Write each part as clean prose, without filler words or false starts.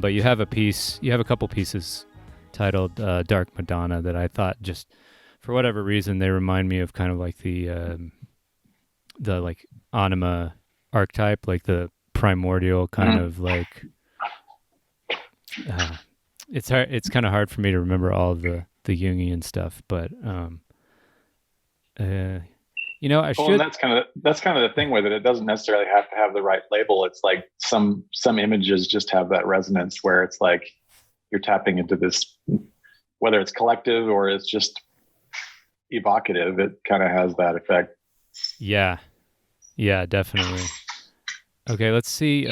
But you have a couple pieces titled Dark Madonna that I thought just for whatever reason they remind me of kind of like the like anima archetype, like the primordial kind of like it's kind of hard for me to remember all of the Jungian stuff, but I should. And that's kind of the thing with it. It doesn't necessarily have to have the right label. It's like some images just have that resonance where it's like you're tapping into this, whether it's collective or it's just evocative. It kind of has that effect. Yeah, definitely. Okay, let's see.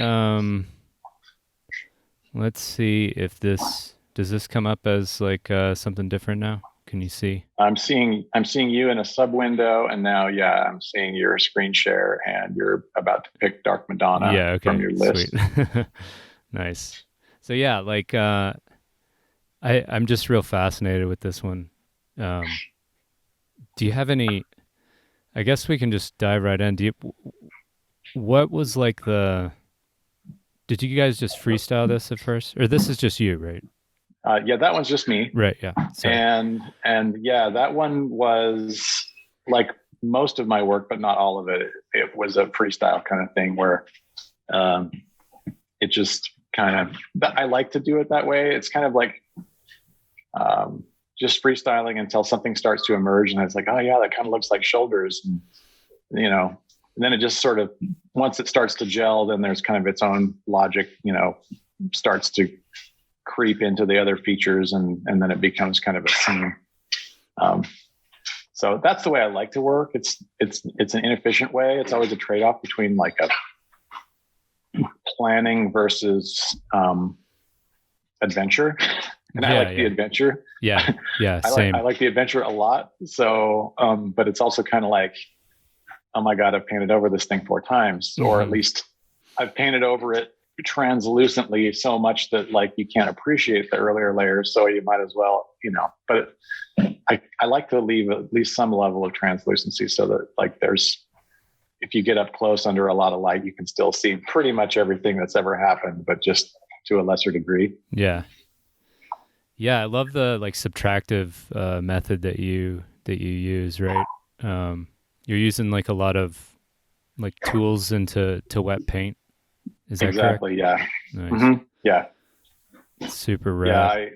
Let's see if does this come up as like something different now. Can you see? I'm seeing you in a sub window, and now, I'm seeing your screen share, and you're about to pick Dark Madonna from your list. Sweet. Nice. So like I'm just real fascinated with this one. Do you have any? I guess we can just dive right in. What was like Did you guys just freestyle this at first, or this is just you, right? That one's just me. Right. Yeah. Sorry. And that one was like most of my work, but not all of it. It was a freestyle kind of thing where it just kind of, I like to do it that way. It's kind of like just freestyling until something starts to emerge. And it's like, oh yeah, that kind of looks like shoulders. And, and then it just sort of, once it starts to gel, then there's kind of its own logic, starts to creep into the other features, and then it becomes kind of a scene. So that's the way I like to work. It's an inefficient way. It's always a trade-off between like a planning versus adventure. And I like the adventure. Yeah. Same. I like the adventure a lot. So, but it's also kind of like, oh my God, I've painted over this thing 4 times, or at least I've painted over it translucently so much that like you can't appreciate the earlier layers, so you might as well, but I like to leave at least some level of translucency so that like if you get up close under a lot of light, you can still see pretty much everything that's ever happened, but just to a lesser degree. Yeah, I love the like subtractive method that you use, right? You're using like a lot of like tools into wet paint. Is that exactly correct? Yeah. Nice. Mm-hmm. Yeah. Super rad.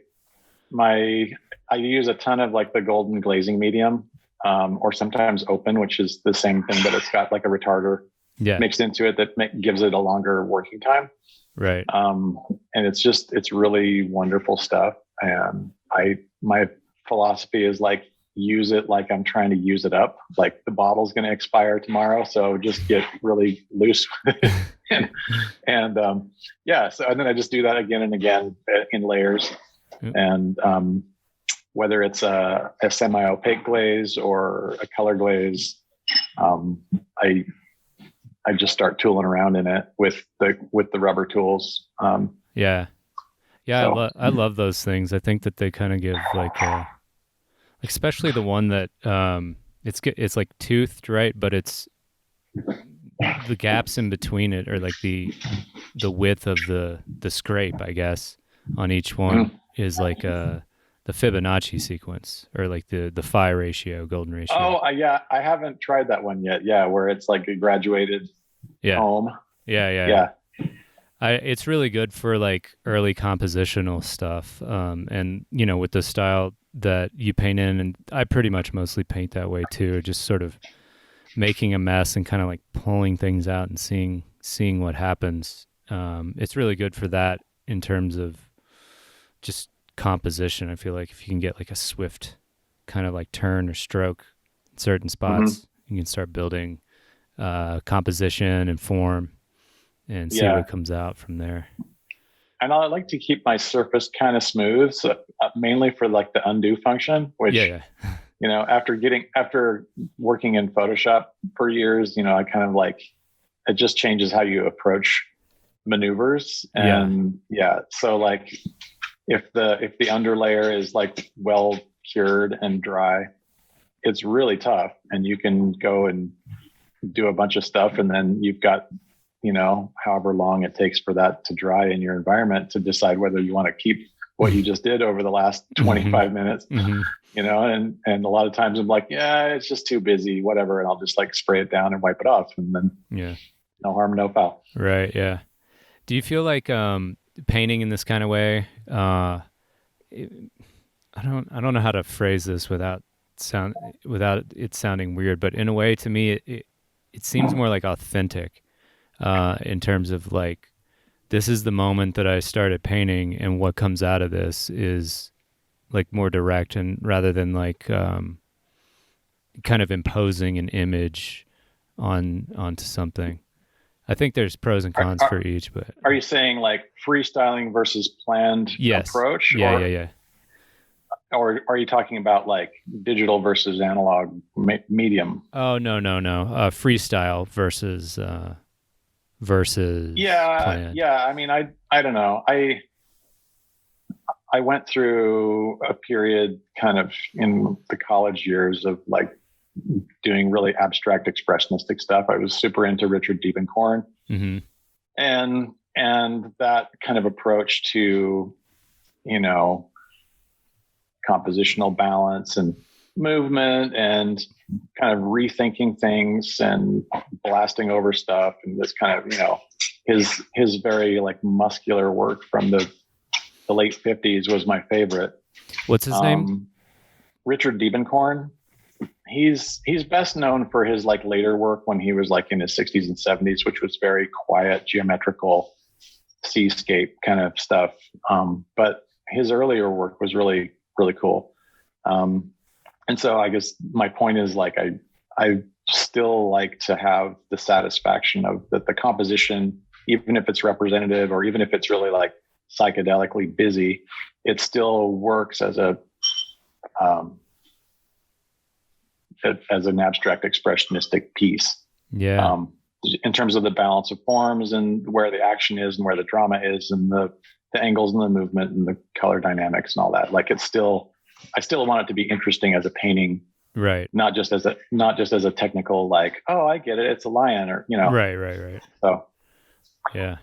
Yeah, I use a ton of like the golden glazing medium, or sometimes open, which is the same thing, but it's got like a retarder mixed into it that gives it a longer working time. Right. And it's really wonderful stuff. And my philosophy is like, use it like I'm trying to use it up. Like the bottle's going to expire tomorrow, so just get really loose. and so and then I just do that again and again in layers. And whether it's a semi-opaque glaze or a color glaze, I just start tooling around in it with the rubber tools. So. I love those things. I think that they kind of give like especially the one that it's like toothed, right? But it's the gaps in between it, or like the width of the scrape, I guess, on each one is like the Fibonacci sequence, or like the phi ratio, golden ratio. Oh, yeah, I haven't tried that one yet. Yeah, where it's like a graduated comb. Yeah. It's really good for like early compositional stuff, and with the style that you paint in, and I pretty much mostly paint that way too, just sort of making a mess and kind of like pulling things out and seeing what happens. It's really good for that in terms of just composition. I feel like if you can get like a swift kind of like turn or stroke in certain spots, you can start building composition and form and see what comes out from there. And I like to keep my surface kind of smooth, so mainly for like the undo function, which, after working in Photoshop for years, I kind of like, it just changes how you approach maneuvers. And so like if the underlayer is like well cured and dry, it's really tough, and you can go and do a bunch of stuff, and then you've got, however long it takes for that to dry in your environment to decide whether you want to keep what you just did over the last 25 minutes, and a lot of times I'm like, yeah, it's just too busy, whatever. And I'll just like spray it down and wipe it off, and then no harm, no foul. Right. Yeah. Do you feel like painting in this kind of way? I don't know how to phrase this without it sounding weird, but in a way, to me, it seems more like authentic in terms of like, this is the moment that I started painting, and what comes out of this is like more direct, and rather than like kind of imposing an image onto something. I think there's pros and cons for each, but are you saying like freestyling versus planned approach? Yeah. Or are you talking about like digital versus analog medium? Oh, no. Freestyle versus planned. Yeah. I mean, I don't know. I went through a period kind of in the college years of like doing really abstract expressionistic stuff. I was super into Richard Diebenkorn, and that kind of approach to, compositional balance and movement and kind of rethinking things and blasting over stuff, and this kind of, his very like muscular work from the late 50s was my favorite. What's his name? Richard Diebenkorn. He's best known for his like later work when he was like in his 60s and 70s, which was very quiet, geometrical seascape kind of stuff. But his earlier work was really, really cool. And so I guess my point is like, I still like to have the satisfaction of that the composition, even if it's representative or even if it's really like psychedelically busy, it still works as an abstract expressionistic piece. Yeah. In terms of the balance of forms and where the action is and where the drama is and the angles and the movement and the color dynamics and all that. Like I still want it to be interesting as a painting, right? Not just as a technical, like, oh, I get it, it's a lion, or Right. So yeah.